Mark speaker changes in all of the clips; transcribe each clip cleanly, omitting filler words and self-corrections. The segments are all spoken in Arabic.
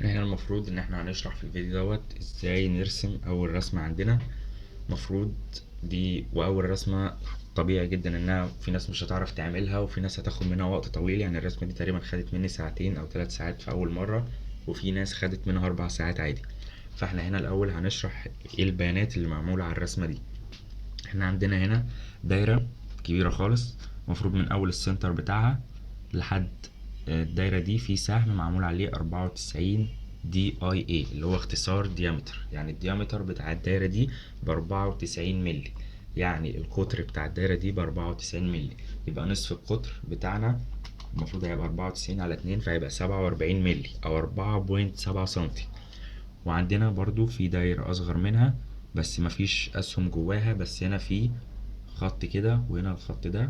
Speaker 1: احنا هنا المفروض ان احنا هنشرح في الفيديو دوت ازاي نرسم اول رسمة عندنا. مفروض دي واول رسمة طبيعي جدا انها في ناس مش هتعرف تعملها وفي ناس هتاخد منها وقت طويل، يعني الرسمة دي تقريبا خدت مني ساعتين او 3 ساعات في اول مرة، وفي ناس خدت منها 4 ساعات عادي. فاحنا هنا الاول هنشرح ايه البيانات اللي معمولة على الرسمة دي. احنا عندنا هنا دايرة كبيرة خالص، مفروض من اول السنتر بتاعها لحد الدايرة دي في سهم معمول عليه 94 دي اي اي اللي هو اختصار ديامتر، يعني الديامتر بتاع الدايرة دي ب94 ملي، يعني القطر بتاع الدايرة دي ب94 ملي. يبقى نصف القطر بتاعنا المفروض هيبقى 94 على 2، فهيبقى 47 ملي أو 4.7 سنتي. وعندنا برضو في دايرة أصغر منها بس مفيش أسهم جواها، بس هنا في خط كده وهنا الخط ده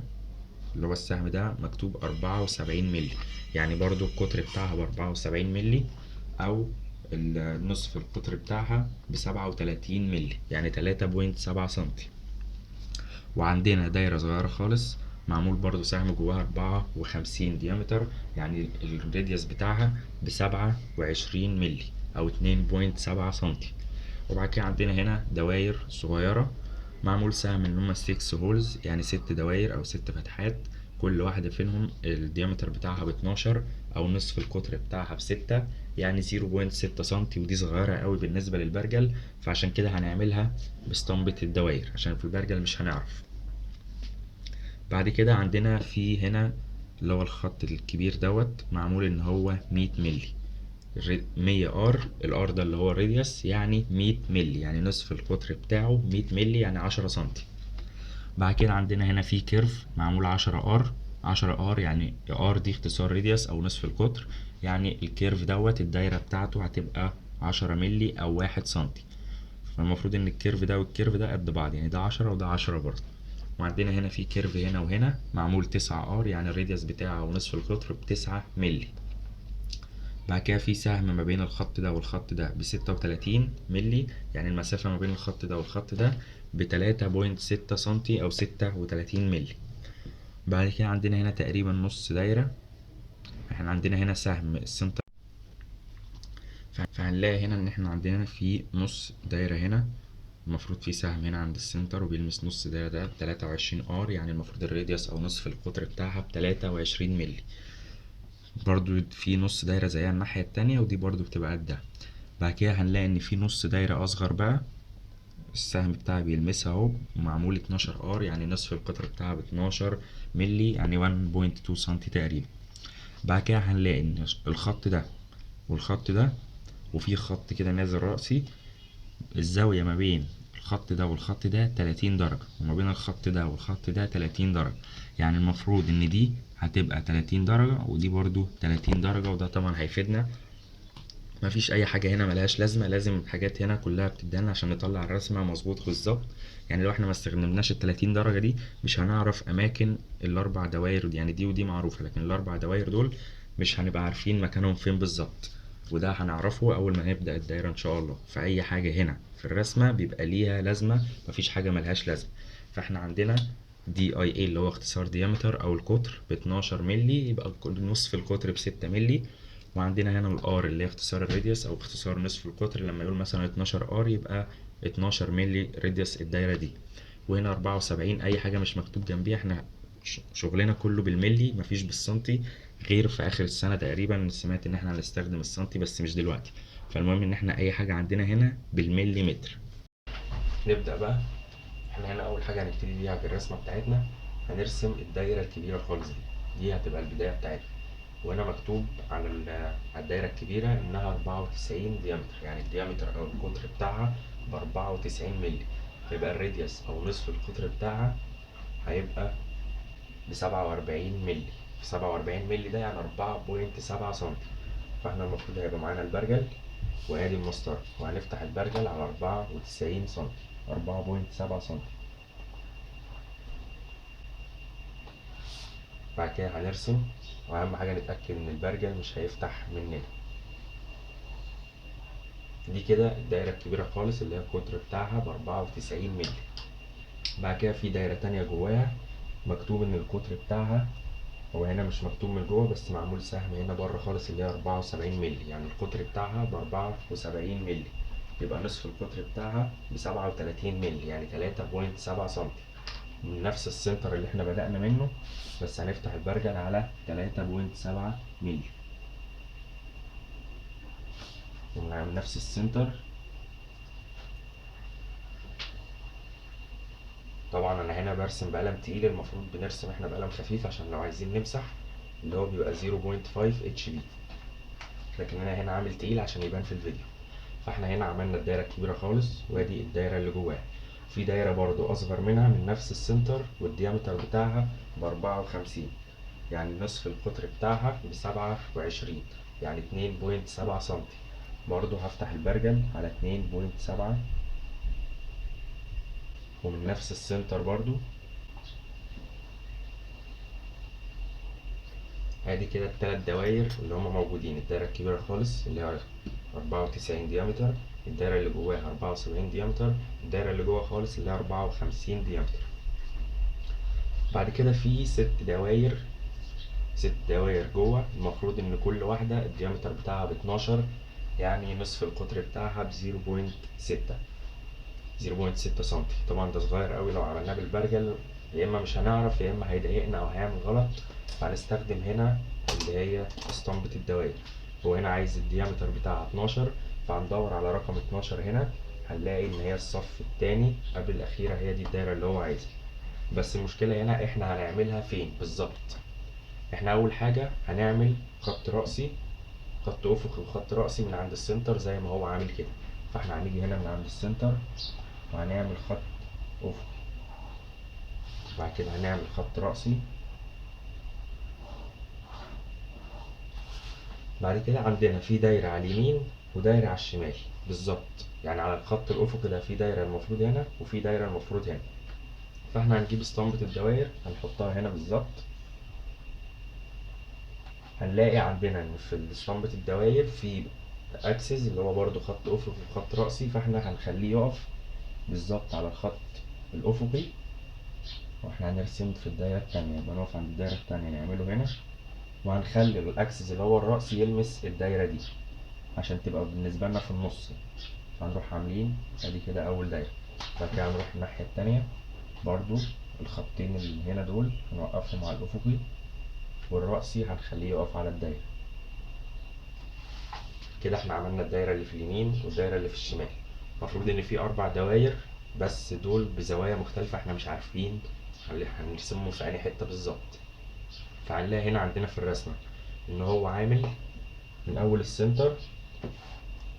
Speaker 1: اللي هو السهم ده مكتوب 74 ملي، يعني برضو القطر بتاعها ب74 ملي أو نصف القطر بتاعها ب37 ملي، يعني 3.7 سنتي. وعندنا دايرة صغيرة خالص معمول برضو سهم جواها 54 ديامتر، يعني الراديوس بتاعها ب27 ملي أو 2.7 سنتي. وبعد كده عندنا هنا دواير صغيرة معمول سهم ان هما 6 هولز، يعني 6 دواير او 6 فتحات، كل واحدة فيهم الديامتر بتاعها ب12 او نصف القطر بتاعها ب6، يعني 0.6 سنتي، ودي صغيرة قوي بالنسبة للبرجل، فعشان كده هنعملها باسطمبة الدواير عشان في البرجل مش هنعرف. بعد كده عندنا في هنا اللي هو الخط الكبير دوت معمول ان هو 100 ملي، 100 ار، الار ده اللي هو الراديوس، يعني 100 ملي، يعني نصف القطر بتاعه 100 ملي، يعني 10 سنتي. بعد كده عندنا هنا في كيرف معمول 10 ار، 10 ار يعني ار دي اختصار راديوس او نصف القطر، يعني الكيرف دوت الدايرة بتاعته هتبقى 10 ملي او 1 سنتي. فالمفروض ان الكيرف ده والكيرف ده قد بعض، يعني ده 10 وده 10 برضه. وعندنا هنا في كيرف هنا وهنا معمول 9 ار، يعني الراديوس بتاعه ونصف القطر ب9 ملي. بعد كده في سهم ما بين الخط ده والخط ده ب36 ملي، يعني المسافة ما بين الخط ده والخط ده ب3.6 سنتي أو 36 ملي. بعد كده عندنا هنا تقريبا نص دايرة، احنا عندنا هنا سهم السنتر، فهنلاقي هنا ان احنا عندنا في نص دايرة هنا، المفروض في سهم هنا عند السنتر وبيلمس نص دايرة ده ب23 ار، يعني المفروض الراديوس أو نصف القطر بتاعها ب23 ملي. برضو في نص دايرة زيها الناحية التانية ودي برضو بتبقى قدها. بعد كده هنلاقي ان في نص دايرة اصغر بقى، السهم بتاعي بيلمسها اهو، معمول 12 ار، يعني نصف القطر بتاعها ب12 ملي، يعني 1.2 سنتي تقريبا. بعد كده هنلاقي ان الخط ده والخط ده وفي خط كده نازل رأسي، الزاوية ما بين الخط ده والخط ده 30 درجة، وما بين الخط ده والخط ده 30 درجة، يعني المفروض ان دي هتبقى 30 درجة ودي برضو 30 درجة، وده طبعا هيفيدنا. مفيش اي حاجه هنا ملهاش لازمه، لازم الحاجات هنا كلها بتدانا عشان نطلع الرسمه مظبوط بالظبط. يعني لو احنا ما استخدمناش ال30 درجه دي مش هنعرف اماكن الاربع دوائر دي، يعني دي ودي معروفه لكن الاربع دوائر دول مش هنبقى عارفين مكانهم فين بالظبط، وده هنعرفه اول ما نبدا الدايره ان شاء الله. فاي حاجه هنا في الرسمه بيبقى ليها لازمه، مفيش حاجه ملهاش لازمه. فاحنا عندنا دي اي اي اللي هو اختصار ديامتر او القطر ب12 ملي، يبقى نصف القطر ب6 ملي. وعندنا هنا الار اللي هي اختصار الراديوس او اختصار نصف القطر، لما يقول مثلا 12 ار يبقى 12 ملي راديوس الدايره دي. وهنا 74، اي حاجه مش مكتوب جنبيها، احنا شغلنا كله بالملي مفيش بالسنتي، غير في اخر السنه تقريبا سمعت ان احنا هنستخدم السنتي بس مش دلوقتي. فالمهم ان احنا اي حاجه عندنا هنا بالملي متر. نبدا بقى. احنا هنا اول حاجه هنبتدي بيها في الرسمه بتاعتنا، هنرسم الدايره الكبيره خالص دي هتبقى البدايه بتاعتنا. وهنا مكتوب على على الدايره الكبيره انها 94 ديامتر، يعني الديامتر او القطر بتاعها ب94 ملي، فيبقى الراديوس او نصف القطر بتاعها هيبقى ب47 ملي. في 47 ملي ده يعني 4.7 سنتي. فاحنا المفروض هيبقى معانا البرجل وادي المسطرة، وهنفتح البرجل على 94 سنتي، 4.7 سنتي. بعد كده هنرسم، واهم حاجة نتأكد ان البرجل مش هيفتح مننا. دي كده الدايرة الكبيرة خالص اللي هي القطر بتاعها ب94 ملي. بعد كده في دايرة تانية جواها مكتوب ان القطر بتاعها هو هنا مش مكتوب من جوه بس معمول سهم هنا بره خالص اللي هي 74 مللي، يعني القطر بتاعها ب74 مللي، يبقى نصف القطر بتاعها ب37 مللي يعني 3.7 سنتي من نفس السنتر اللي احنا بدأنا منه، بس هنفتح البرجل على 3.7 مللي ومن نفس السنتر. طبعا انا هنا برسم بقلم تقيل، المفروض بنرسم احنا بقلم خفيف عشان لو عايزين نمسح اللي هو بيبقى 0.5 اتش بي، لكن انا هنا عامل تقيل عشان يبان في الفيديو. فاحنا هنا عملنا الدايره الكبيره خالص وادي الدايره اللي جواها، في دايره برضو اصغر منها من نفس السنتر والديامتر بتاعها ب54، يعني نصف القطر بتاعها ب27 يعني 2.7 سنتي. برضو هفتح البرجل على 2.7 ومن نفس السنتر برضو. ادي كده التلات دواير اللي هما موجودين، الدايرة الكبيرة خالص اللي هي 94 ديامتر، الدايرة اللي جواها 74 ديامتر، الدايرة اللي جوا خالص اللي هي 54 ديامتر. بعد كده في ست دواير جوه، المفروض ان كل واحدة الديامتر بتاعها ب12، يعني نصف القطر بتاعها ب0.6 سنتي. طبعا ده صغير قوي، لو عملناه بالبرجل يا اما مش هنعرف يا اما هيضايقنا او هيعمل غلط، فهنستخدم هنا اللي هي اسطمبة الدوائر. هو هنا عايز الديامتر بتاعها 12، فهندور على رقم 12 هنا، هنلاقي ان هي الصف التاني قبل الاخيرة، هي دي الدايرة اللي هو عايزها. بس المشكلة هنا احنا هنعملها فين بالظبط. احنا اول حاجة هنعمل خط رأسي، خط افقي وخط رأسي من عند السنتر زي ما هو عامل كده. فاحنا هنيجي هنا من عند السنتر وهنعمل خط افقي، بعد كده هنعمل خط رأسي. بعد كده عندنا في دايرة على اليمين ودايرة على الشمال بالظبط، يعني على الخط الأفقي ده في دايرة المفروض هنا وفي دايرة المفروض هنا. فاحنا هنجيب اسطمبة الدوائر هنحطها هنا بالظبط. هنلاقي عندنا ان في اسطمبة الدوائر في اكسس اللي هو برضو خط افقي وخط رأسي، فاحنا هنخليه يقف بالظبط على الخط الأفقي، واحنا هنرسم في الدايرة التانية، يبقى نقف عند الدايرة التانية نعمله هنا، وهنخلي الاكسس اللي هو الرأسي يلمس الدايرة دي عشان تبقى بالنسبة لنا في النص. فهنروح عاملين ادي كده اول دايرة، بعد كده هنروح الناحية التانية برضو الخطين اللي هنا دول هنوقفهم على الأفقي، والرأسي هنخليه يقف على الدايرة. كده احنا عملنا الدايرة اللي في اليمين والدايرة اللي في الشمال. المفروض ان في 4 دواير بس دول بزوايا مختلفة، احنا مش عارفين هنرسمهم في أي حتة بالظبط. فهنلاقي هنا عندنا في الرسمة ان هو عامل من اول السنتر،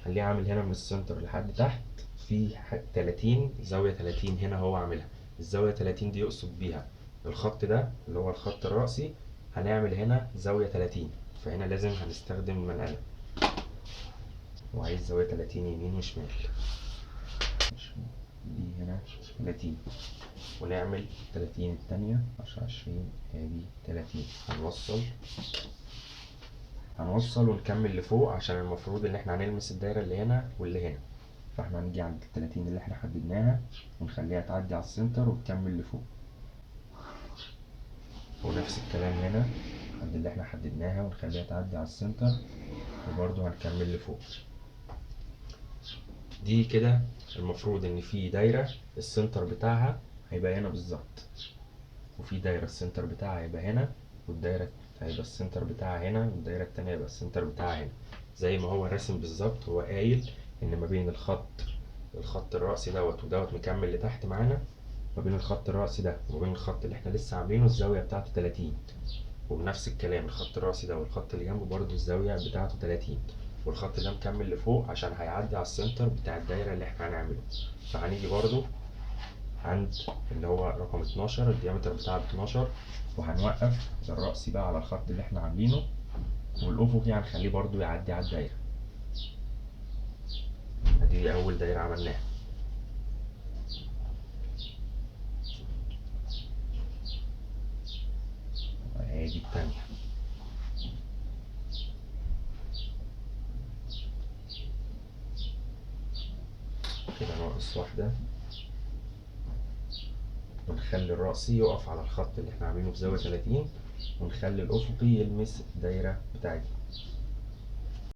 Speaker 1: خليه عامل هنا من السنتر لحد تحت في 30 زاوية 30 هنا هو عاملها. الزاوية 30 دي يقصد بيها الخط ده اللي هو الخط الرأسي، هنعمل هنا زاوية 30، فهنا لازم هنستخدم المنقلة، وعايز زاوية 30 يمين وشمال. دي هنا 30 ونعمل 30 التانية 10 20 ادي 30. هنوصل ونكمل لفوق عشان المفروض ان احنا هنلمس الدايرة اللي هنا واللي هنا. فاحنا هنيجي عند ال30 اللي احنا حددناها ونخليها تعدي على السنتر وتكمل لفوق، ونفس الكلام هنا عند اللي احنا حددناها ونخليها تعدي على السنتر وبرضه هنكمل لفوق. دي كده المفروض ان في دايرة السنتر بتاعها هيبقى هنا بالظبط، وفي دايرة السنتر بتاعها هيبقى هنا، والدايرة هيبقى السنتر بتاعها هنا، والدايرة التانية هيبقى السنتر بتاعها هنا، زي ما هو راسم بالظبط. هو قايل ان ما بين الخط الرأسي دوت ودوت مكمل لتحت معانا، ما بين الخط الرأسي ده وما بين الخط اللي احنا لسه عاملينه الزاوية بتاعته 30، وبنفس الكلام الخط الرأسي ده والخط اللي جنبه برضه الزاوية بتاعته 30، والخط ده مكمل لفوق عشان هيعدي على السنتر بتاع الدايرة اللي احنا هنعمله. فهنيجي برضه عند اللي هو رقم 12 الديامتر بتاعه 12، وهنوقف الرأسي بقى على الخط اللي احنا عاملينه، والأفقي هنخليه برضه يعدي على الدايرة. ادي أول دايرة عملناها. ادي التانية. كده ناقص واحدة، ونخلي الرأسي يقف على الخط اللي احنا عاملينه بزاوية 30، ونخلي الأفقي يلمس الدايرة بتاعتنا.